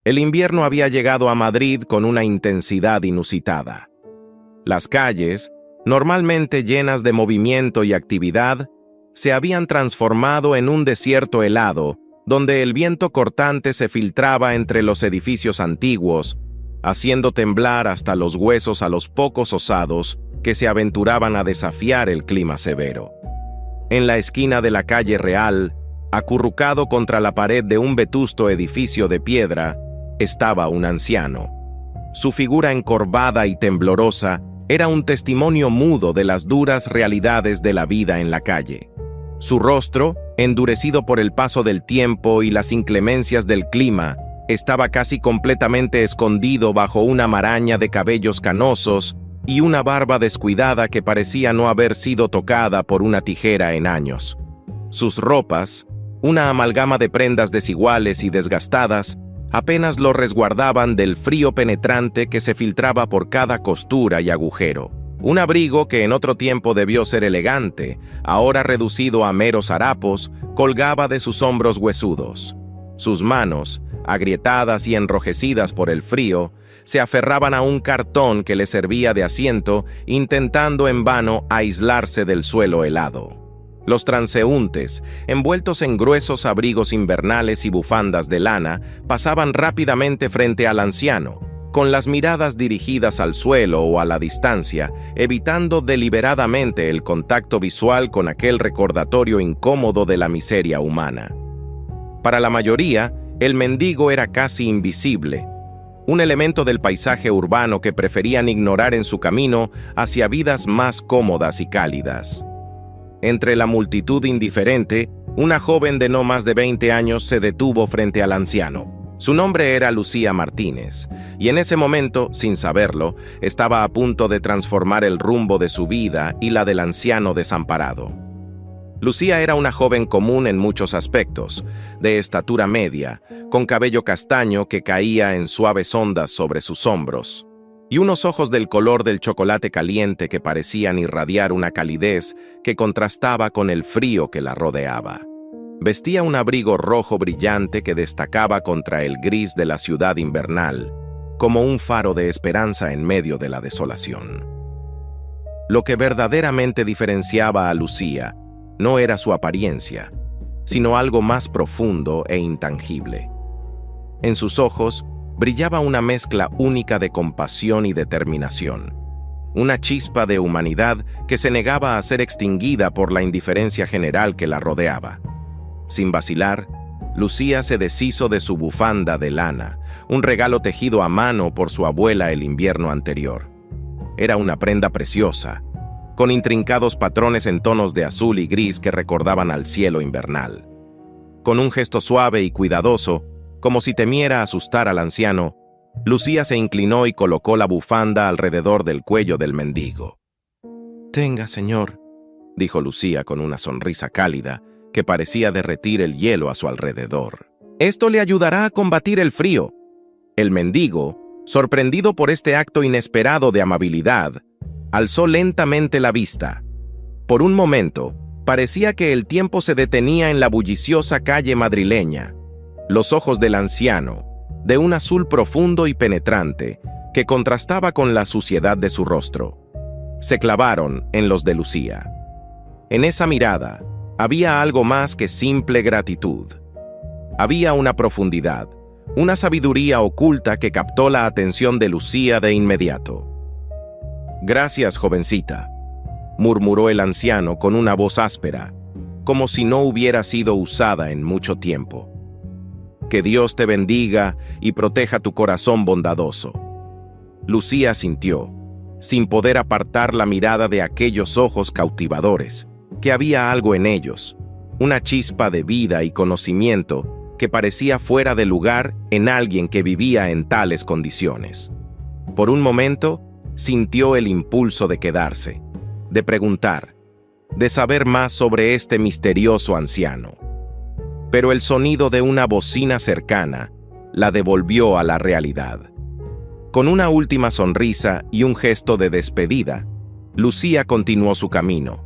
El invierno había llegado a Madrid con una intensidad inusitada. Las calles, normalmente llenas de movimiento y actividad, se habían transformado en un desierto helado, donde el viento cortante se filtraba entre los edificios antiguos, haciendo temblar hasta los huesos a los pocos osados que se aventuraban a desafiar el clima severo. En la esquina de la calle Real, acurrucado contra la pared de un vetusto edificio de piedra, estaba un anciano. Su figura encorvada y temblorosa era un testimonio mudo de las duras realidades de la vida en la calle. Su rostro, endurecido por el paso del tiempo y las inclemencias del clima, estaba casi completamente escondido bajo una maraña de cabellos canosos y una barba descuidada que parecía no haber sido tocada por una tijera en años. Sus ropas, una amalgama de prendas desiguales y desgastadas, apenas lo resguardaban del frío penetrante que se filtraba por cada costura y agujero. Un abrigo que en otro tiempo debió ser elegante, ahora reducido a meros harapos, colgaba de sus hombros huesudos. Sus manos, agrietadas y enrojecidas por el frío, se aferraban a un cartón que le servía de asiento, intentando en vano aislarse del suelo helado. Los transeúntes, envueltos en gruesos abrigos invernales y bufandas de lana, pasaban rápidamente frente al anciano, con las miradas dirigidas al suelo o a la distancia, evitando deliberadamente el contacto visual con aquel recordatorio incómodo de la miseria humana. Para la mayoría, el mendigo era casi invisible, un elemento del paisaje urbano que preferían ignorar en su camino hacia vidas más cómodas y cálidas. Entre la multitud indiferente, una joven de no más de 20 años se detuvo frente al anciano. Su nombre era Lucía Martínez, y en ese momento, sin saberlo, estaba a punto de transformar el rumbo de su vida y la del anciano desamparado. Lucía era una joven común en muchos aspectos, de estatura media, con cabello castaño que caía en suaves ondas sobre sus hombros, y unos ojos del color del chocolate caliente que parecían irradiar una calidez que contrastaba con el frío que la rodeaba. Vestía un abrigo rojo brillante que destacaba contra el gris de la ciudad invernal, como un faro de esperanza en medio de la desolación. Lo que verdaderamente diferenciaba a Lucía no era su apariencia, sino algo más profundo e intangible. En sus ojos brillaba una mezcla única de compasión y determinación, una chispa de humanidad que se negaba a ser extinguida por la indiferencia general que la rodeaba. Sin vacilar, Lucía se deshizo de su bufanda de lana, un regalo tejido a mano por su abuela el invierno anterior. Era una prenda preciosa, con intrincados patrones en tonos de azul y gris que recordaban al cielo invernal. Con un gesto suave y cuidadoso, como si temiera asustar al anciano, Lucía se inclinó y colocó la bufanda alrededor del cuello del mendigo. «Tenga, señor», dijo Lucía con una sonrisa cálida que parecía derretir el hielo a su alrededor. «Esto le ayudará a combatir el frío». El mendigo, sorprendido por este acto inesperado de amabilidad, alzó lentamente la vista. Por un momento, parecía que el tiempo se detenía en la bulliciosa calle madrileña. Los ojos del anciano, de un azul profundo y penetrante, que contrastaba con la suciedad de su rostro, se clavaron en los de Lucía. En esa mirada había algo más que simple gratitud. Había una profundidad, una sabiduría oculta que captó la atención de Lucía de inmediato. «Gracias, jovencita», murmuró el anciano con una voz áspera, como si no hubiera sido usada en mucho tiempo. «Que Dios te bendiga y proteja tu corazón bondadoso». Lucía sintió, sin poder apartar la mirada de aquellos ojos cautivadores, que había algo en ellos, una chispa de vida y conocimiento que parecía fuera de lugar en alguien que vivía en tales condiciones. Por un momento, sintió el impulso de quedarse, de preguntar, de saber más sobre este misterioso anciano. Pero el sonido de una bocina cercana la devolvió a la realidad. Con una última sonrisa y un gesto de despedida, Lucía continuó su camino.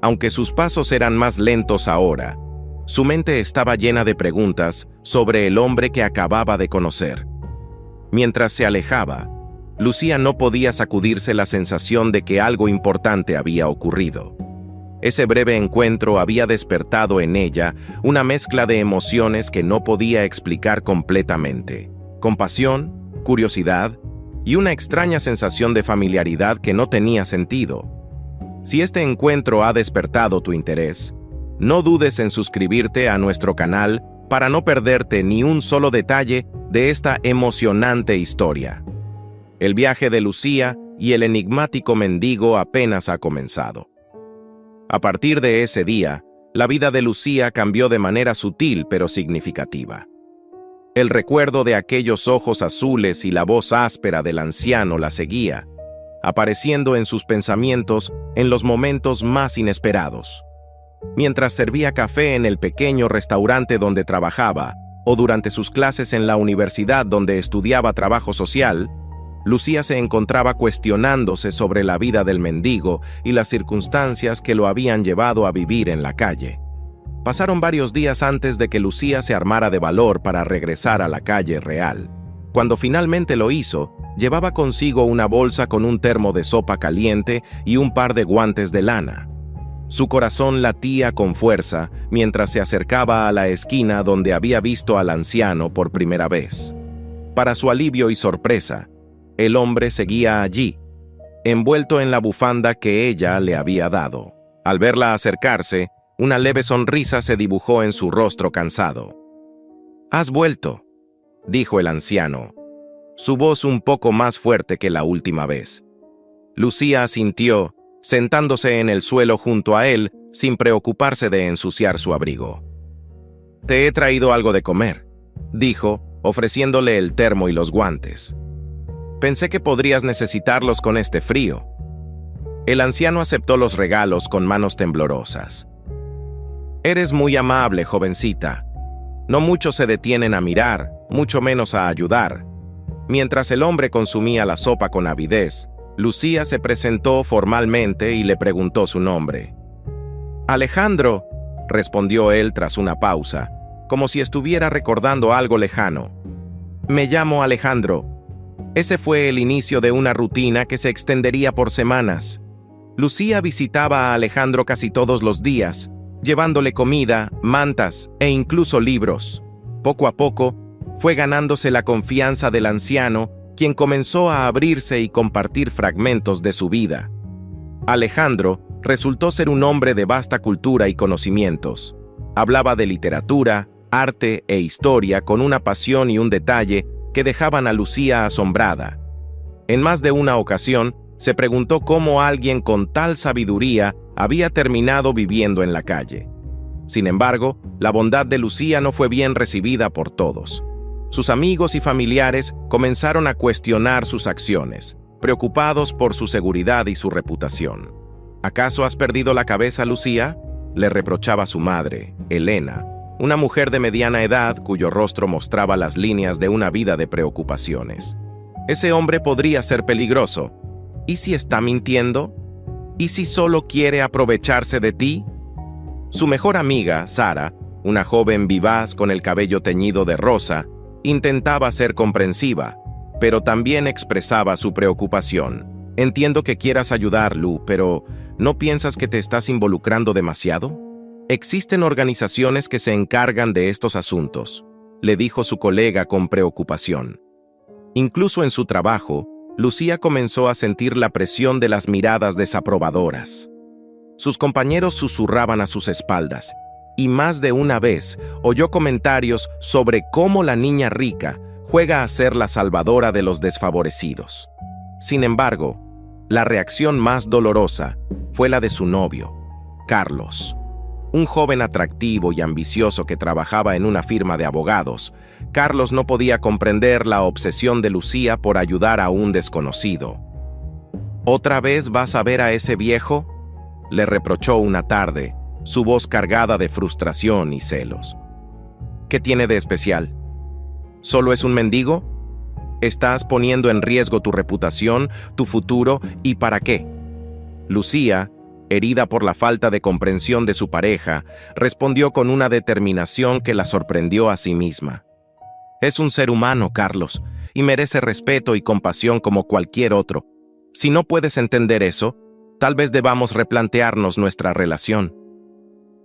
Aunque sus pasos eran más lentos ahora, Su mente estaba llena de preguntas sobre el hombre que acababa de conocer. Mientras se alejaba, Lucía no podía sacudirse la sensación de que algo importante había ocurrido. Ese breve encuentro había despertado en ella una mezcla de emociones que no podía explicar completamente: compasión, curiosidad y una extraña sensación de familiaridad que no tenía sentido. Si este encuentro ha despertado tu interés, no dudes en suscribirte a nuestro canal para no perderte ni un solo detalle de esta emocionante historia. El viaje de Lucía y el enigmático mendigo apenas ha comenzado. A partir de ese día, la vida de Lucía cambió de manera sutil pero significativa. El recuerdo de aquellos ojos azules y la voz áspera del anciano la seguía, apareciendo en sus pensamientos en los momentos más inesperados. Mientras servía café en el pequeño restaurante donde trabajaba, o durante sus clases en la universidad donde estudiaba trabajo social, Lucía se encontraba cuestionándose sobre la vida del mendigo y las circunstancias que lo habían llevado a vivir en la calle. Pasaron varios días antes de que Lucía se armara de valor para regresar a la calle real. Cuando finalmente lo hizo, llevaba consigo una bolsa con un termo de sopa caliente y un par de guantes de lana. Su corazón latía con fuerza mientras se acercaba a la esquina donde había visto al anciano por primera vez. Para su alivio y sorpresa, el hombre seguía allí, envuelto en la bufanda que ella le había dado. Al verla acercarse, una leve sonrisa se dibujó en su rostro cansado. «¿Has vuelto?», dijo el anciano, su voz un poco más fuerte que la última vez. Lucía asintió, sentándose en el suelo junto a él sin preocuparse de ensuciar su abrigo. «Te he traído algo de comer», dijo, ofreciéndole el termo y los guantes. «Pensé que podrías necesitarlos con este frío». El anciano aceptó los regalos con manos temblorosas. «Eres muy amable, jovencita. No muchos se detienen a mirar, mucho menos a ayudar». Mientras el hombre consumía la sopa con avidez, Lucía se presentó formalmente y le preguntó su nombre. «Alejandro», respondió él tras una pausa, como si estuviera recordando algo lejano. «Me llamo Alejandro». Ese fue el inicio de una rutina que se extendería por semanas. Lucía visitaba a Alejandro casi todos los días, llevándole comida, mantas e incluso libros. Poco a poco, fue ganándose la confianza del anciano, quien comenzó a abrirse y compartir fragmentos de su vida. Alejandro resultó ser un hombre de vasta cultura y conocimientos. Hablaba de literatura, arte e historia con una pasión y un detalle que dejaban a Lucía asombrada. En más de una ocasión, se preguntó cómo alguien con tal sabiduría había terminado viviendo en la calle. Sin embargo, la bondad de Lucía no fue bien recibida por todos. Sus amigos y familiares comenzaron a cuestionar sus acciones, preocupados por su seguridad y su reputación. «¿Acaso has perdido la cabeza, Lucía?», le reprochaba su madre, Elena, una mujer de mediana edad cuyo rostro mostraba las líneas de una vida de preocupaciones. «Ese hombre podría ser peligroso. ¿Y si está mintiendo? ¿Y si solo quiere aprovecharse de ti?». Su mejor amiga, Sara, una joven vivaz con el cabello teñido de rosa, intentaba ser comprensiva, pero también expresaba su preocupación. «Entiendo que quieras ayudar, Lu, pero ¿no piensas que te estás involucrando demasiado? Existen organizaciones que se encargan de estos asuntos», le dijo su colega con preocupación. Incluso en su trabajo, Lucía comenzó a sentir la presión de las miradas desaprobadoras. Sus compañeros susurraban a sus espaldas, y más de una vez oyó comentarios sobre cómo la niña rica juega a ser la salvadora de los desfavorecidos. Sin embargo, la reacción más dolorosa fue la de su novio, Carlos. Un joven atractivo y ambicioso que trabajaba en una firma de abogados, Carlos no podía comprender la obsesión de Lucía por ayudar a un desconocido. «¿Otra vez vas a ver a ese viejo?», le reprochó una tarde, su voz cargada de frustración y celos. «¿Qué tiene de especial? ¿Solo es un mendigo? ¿Estás poniendo en riesgo tu reputación, tu futuro y para qué?». Lucía, herida por la falta de comprensión de su pareja, respondió con una determinación que la sorprendió a sí misma. «Es un ser humano, Carlos, y merece respeto y compasión como cualquier otro. Si no puedes entender eso, tal vez debamos replantearnos nuestra relación».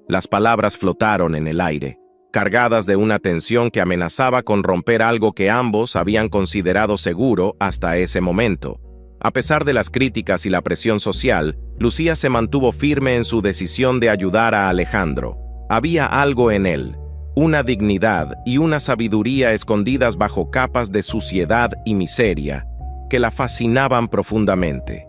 Las palabras flotaron en el aire, cargadas de una tensión que amenazaba con romper algo que ambos habían considerado seguro hasta ese momento. A pesar de las críticas y la presión social, Lucía se mantuvo firme en su decisión de ayudar a Alejandro. Había algo en él, una dignidad y una sabiduría escondidas bajo capas de suciedad y miseria, que la fascinaban profundamente.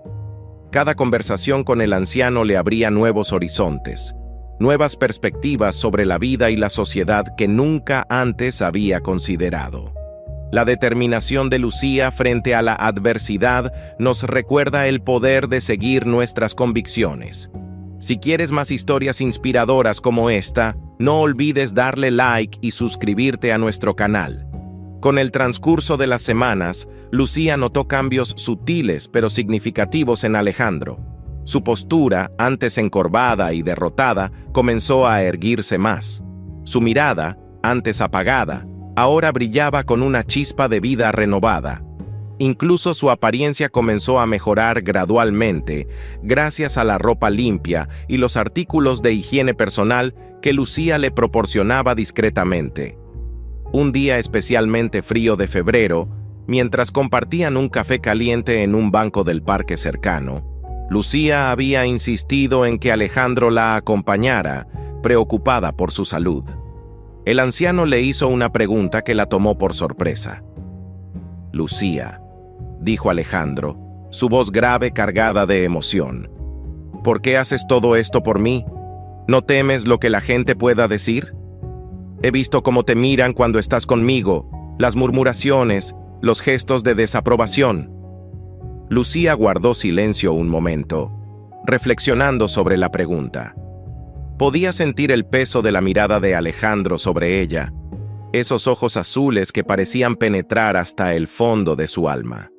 Cada conversación con el anciano le abría nuevos horizontes, nuevas perspectivas sobre la vida y la sociedad que nunca antes había considerado. La determinación de Lucía frente a la adversidad nos recuerda el poder de seguir nuestras convicciones. Si quieres más historias inspiradoras como esta, no olvides darle like y suscribirte a nuestro canal. Con el transcurso de las semanas, Lucía notó cambios sutiles pero significativos en Alejandro. Su postura, antes encorvada y derrotada, comenzó a erguirse más. Su mirada, antes apagada, ahora brillaba con una chispa de vida renovada. Incluso su apariencia comenzó a mejorar gradualmente, gracias a la ropa limpia y los artículos de higiene personal que Lucía le proporcionaba discretamente. Un día especialmente frío de febrero, mientras compartían un café caliente en un banco del parque cercano, Lucía había insistido en que Alejandro la acompañara, preocupada por su salud. El anciano le hizo una pregunta que la tomó por sorpresa. «Lucía», dijo Alejandro, su voz grave cargada de emoción, «¿por qué haces todo esto por mí? ¿No temes lo que la gente pueda decir? He visto cómo te miran cuando estás conmigo, las murmuraciones, los gestos de desaprobación». Lucía guardó silencio un momento, reflexionando sobre la pregunta. Podía sentir el peso de la mirada de Alejandro sobre ella, esos ojos azules que parecían penetrar hasta el fondo de su alma.